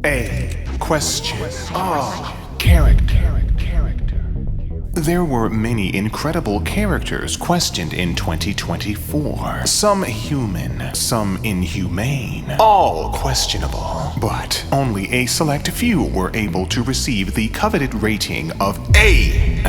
A question of character. There were many incredible characters questioned in 2024. Some human, some inhumane, all questionable. But only a select few were able to receive the coveted rating of A.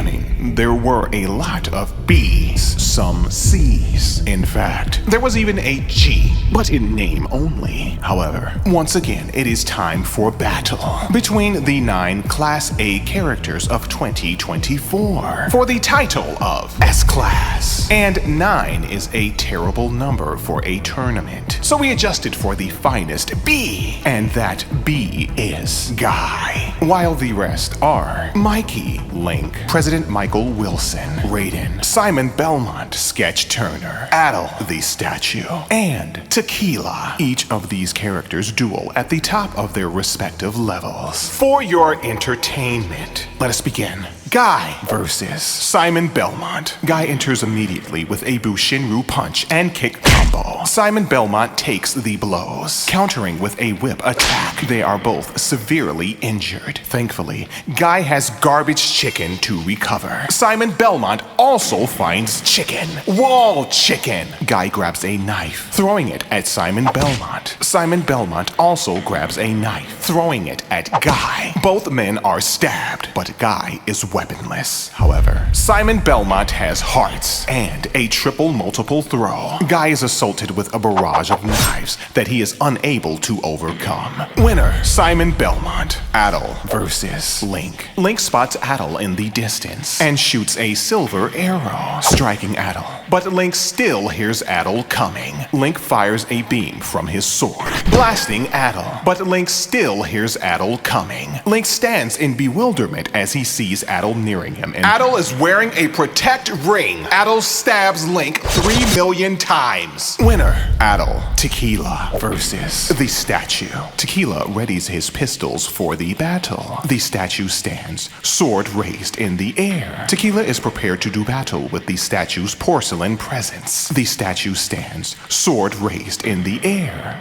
There were a lot of B's, some C's. In fact, there was even a G, but in name only. However, once again, it is time for battle between the 9 Class A characters of 2024 for the title of S-Class. And 9 is a terrible number for a tournament, so we adjusted for the finest B, and that B is Guy, while the rest are Mikey, Link, President Michael Wilson, Raiden, Simon Belmont, Sketch Turner, Adol, the statue, and Tequila. Each of these characters duel at the top of their respective levels. For your entertainment, let us begin. Guy versus Simon Belmont. Guy enters immediately with a Bushinru punch and kick combo. Simon Belmont takes the blows, countering with a whip attack. They are both severely injured. Thankfully, Guy has garbage chicken to recover. Simon Belmont also finds chicken. Wall chicken! Guy grabs a knife, throwing it at Simon Belmont. Simon Belmont also grabs a knife, throwing it at Guy. Both men are stabbed, but Guy is weaponless. However, Simon Belmont has hearts and a triple multiple throw. Guy is assaulted with a barrage of knives that he is unable to overcome. Winner, Simon Belmont. Adol versus Link. Link spots Adol in the distance and shoots a silver arrow, striking Adol. But Link still hears Adol coming. Link fires a beam from his sword, blasting Adol. But Link still hears Adol coming. Link stands in bewilderment as he sees Adol nearing him, and Adol is wearing a protect ring. Adol stabs Link 3 million times. Winner, Adol. Tequila versus the statue. Tequila readies his pistols for the battle. The statue stands, sword raised in the air. Tequila is prepared to do battle with the statue's porcelain presence. The statue stands, sword raised in the air.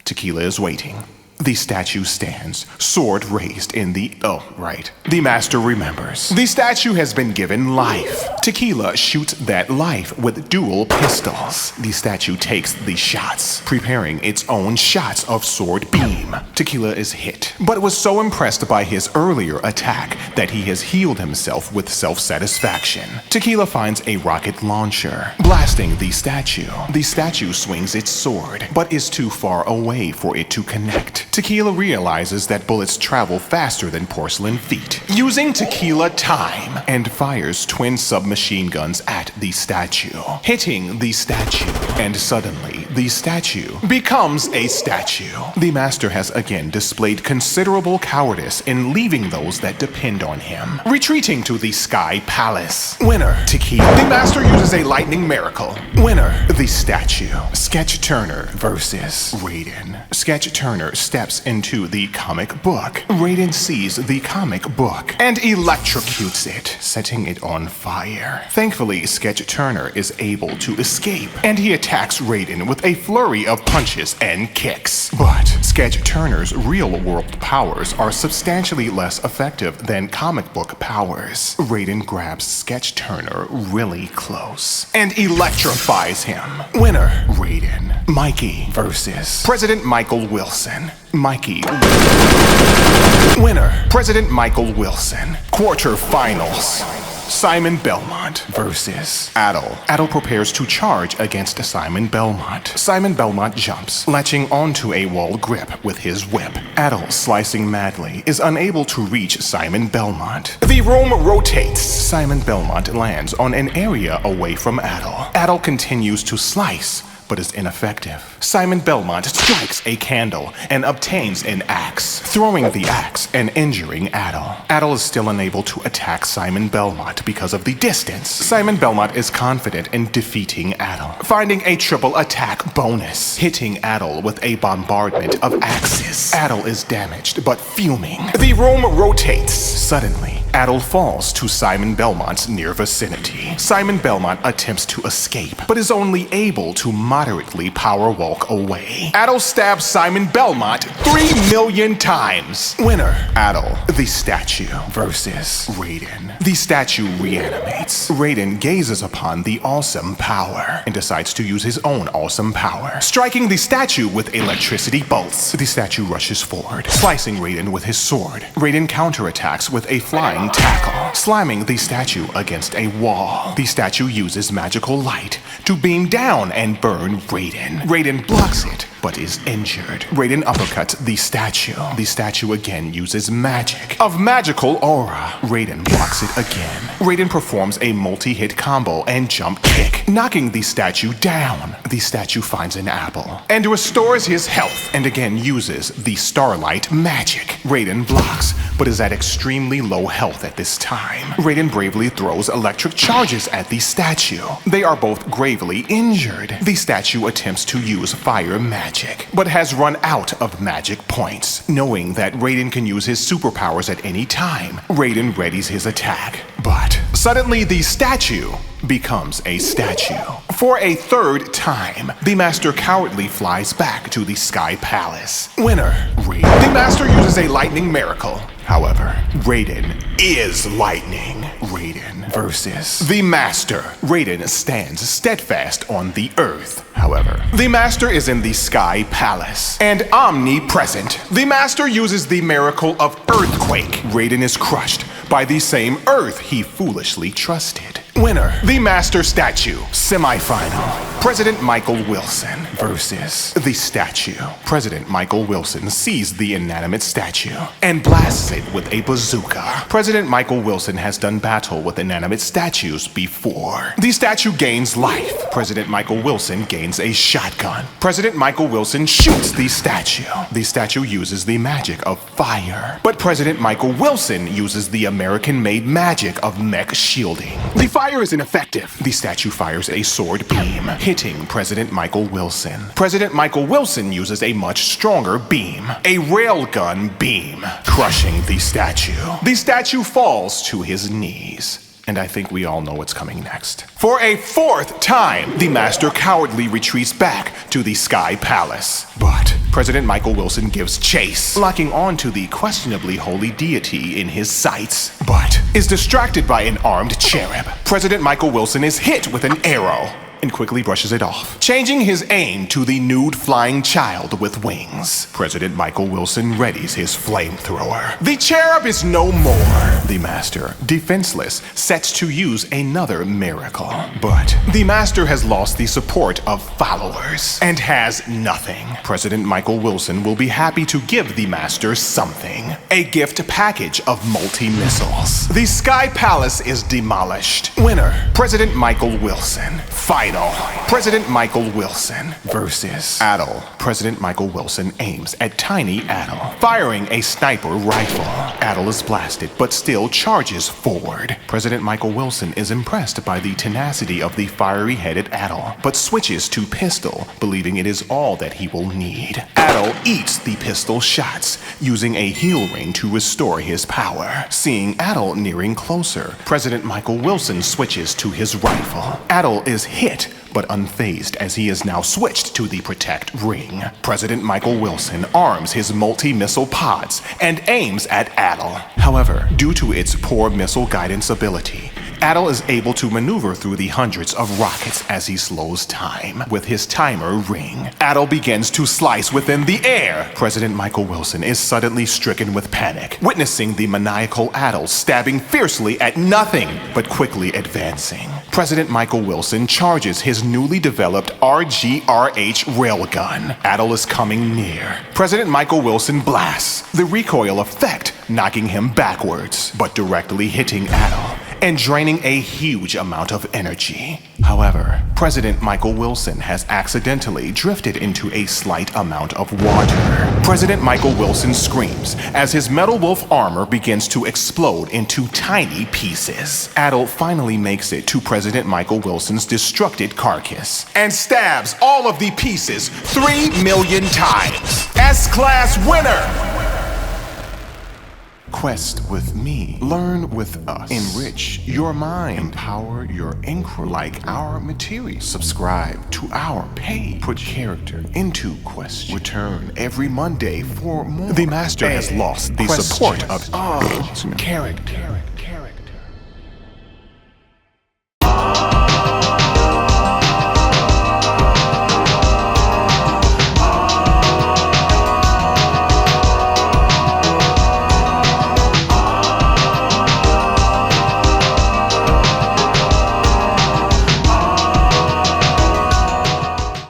Tequila is waiting. The statue stands, sword raised in the... Oh, right. The master remembers. The statue has been given life. Tequila shoots that life with dual pistols. The statue takes the shots, preparing its own shots of sword beam. Tequila is hit, but was so impressed by his earlier attack that he has healed himself with self-satisfaction. Tequila finds a rocket launcher, blasting the statue. The statue swings its sword, but is too far away for it to connect. Tequila realizes that bullets travel faster than porcelain feet, using Tequila time, and fires twin submachine guns at the statue, hitting the statue, and suddenly the statue becomes a statue. The master has again displayed considerable cowardice in leaving those that depend on him, retreating to the Sky Palace. Winner, Tequila. The master uses a lightning miracle. Winner, the statue. Sketch Turner versus Raiden. Sketch Turner steps into the comic book. Raiden sees the comic book and electrocutes it, setting it on fire. Thankfully, Sketch Turner is able to escape, and he attacks Raiden with a flurry of punches and kicks. But Sketch Turner's real-world powers are substantially less effective than comic book powers. Raiden grabs Sketch Turner really close and electrifies him. Winner, Raiden. Mikey versus President Michael Wilson. Mikey. Winner, President Michael Wilson. Quarterfinals. Simon Belmont versus Adol. Adol prepares to charge against Simon Belmont. Simon Belmont jumps, latching onto a wall grip with his whip. Adol, slicing madly, is unable to reach Simon Belmont. The room rotates. Simon Belmont lands on an area away from Adol. Adol continues to slice, but is ineffective. Simon Belmont strikes a candle and obtains an axe, throwing the axe and injuring Adol. Adol is still unable to attack Simon Belmont because of the distance. Simon Belmont is confident in defeating Adol, finding a triple attack bonus, hitting Adol with a bombardment of axes. Adol is damaged but fuming. The room rotates. Suddenly, Adol falls to Simon Belmont's near vicinity. Simon Belmont attempts to escape, but is only able to moderately power walk away. Adol stabs Simon Belmont 3 million times. Winner, Adol, the statue, versus Raiden. The statue reanimates. Raiden gazes upon the awesome power and decides to use his own awesome power, striking the statue with electricity bolts. The statue rushes forward, slicing Raiden with his sword. Raiden counterattacks with a flying tackle, slamming the statue against a wall. The statue uses magical light to beam down and burn Raiden. Raiden blocks it, but is injured. Raiden uppercuts the statue. The statue again uses magic of magical aura. Raiden blocks it again. Raiden performs a multi-hit combo and jump kick, knocking the statue down. The statue finds an apple and restores his health, and again uses the starlight magic. Raiden blocks, but is at extremely low health at this time. Raiden bravely throws electric charges at the statue. They are both gravely injured. The statue attempts to use fire magic, but has run out of magic points. Knowing that Raiden can use his superpowers at any time, Raiden readies his attack. But suddenly the statue becomes a statue. For a third time, the Master cowardly flies back to the Sky Palace. Winner, Raiden. The Master uses a lightning miracle. However, Raiden is lightning. Raiden versus the Master. Raiden stands steadfast on the earth. However, the Master is in the Sky Palace and omnipresent. The Master uses the miracle of earthquake. Raiden is crushed by the same earth he foolishly trusted. Winner, the Master statue. Semi-final. President Michael Wilson versus the statue. President Michael Wilson sees the inanimate statue and blasts it with a bazooka. President Michael Wilson has done battle with inanimate statues before. The statue gains life. President Michael Wilson gains a shotgun. President Michael Wilson shoots the statue. The statue uses the magic of fire, but President Michael Wilson uses the American-made magic of mech shielding. The fire is ineffective. The statue fires a sword beam, hitting President Michael Wilson. President Michael Wilson uses a much stronger beam, a railgun beam, crushing the statue. The statue falls to his knees. And I think we all know what's coming next. For a fourth time, the Master cowardly retreats back to the Sky Palace. But President Michael Wilson gives chase, locking onto the questionably holy deity in his sights, but is distracted by an armed cherub. President Michael Wilson is hit with an arrow and quickly brushes it off, changing his aim to the nude flying child with wings. President Michael Wilson readies his flamethrower. The cherub is no more. The Master, defenseless, sets to use another miracle. But the Master has lost the support of followers and has nothing. President Michael Wilson will be happy to give the Master something. A gift package of multi-missiles. The Sky Palace is demolished. Winner, President Michael Wilson. Final. President Michael Wilson versus Adol. President Michael Wilson aims at tiny Adol, firing a sniper rifle. Adol is blasted, but still charges forward. President Michael Wilson is impressed by the tenacity of the fiery-headed Adol, but switches to pistol, believing it is all that he will need. Adol eats the pistol shots, using a heal ring to restore his power. Seeing Adol nearing closer, President Michael Wilson switches to his rifle. Adol is hit, but unfazed as he is now switched to the Protect ring. President Michael Wilson arms his multi-missile pods and aims at Adol. However, due to its poor missile guidance ability, Adol is able to maneuver through the hundreds of rockets as he slows time with his timer ring. Adol begins to slice within the air. President Michael Wilson is suddenly stricken with panic, witnessing the maniacal Adol stabbing fiercely at nothing but quickly advancing. President Michael Wilson charges his newly developed RGRH railgun. Adol is coming near. President Michael Wilson blasts, the recoil effect knocking him backwards, but directly hitting Adol and draining a huge amount of energy. However, President Michael Wilson has accidentally drifted into a slight amount of water. President Michael Wilson screams as his Metal Wolf armor begins to explode into tiny pieces. Adol finally makes it to President Michael Wilson's destructed carcass and stabs all of the pieces 3 million times. S-Class winner! Quest with me. Learn with us. Enrich your mind. Empower your inquiry. Like our material. Subscribe to our page. Put character into question. Return every Monday for more. The master has lost the support of character.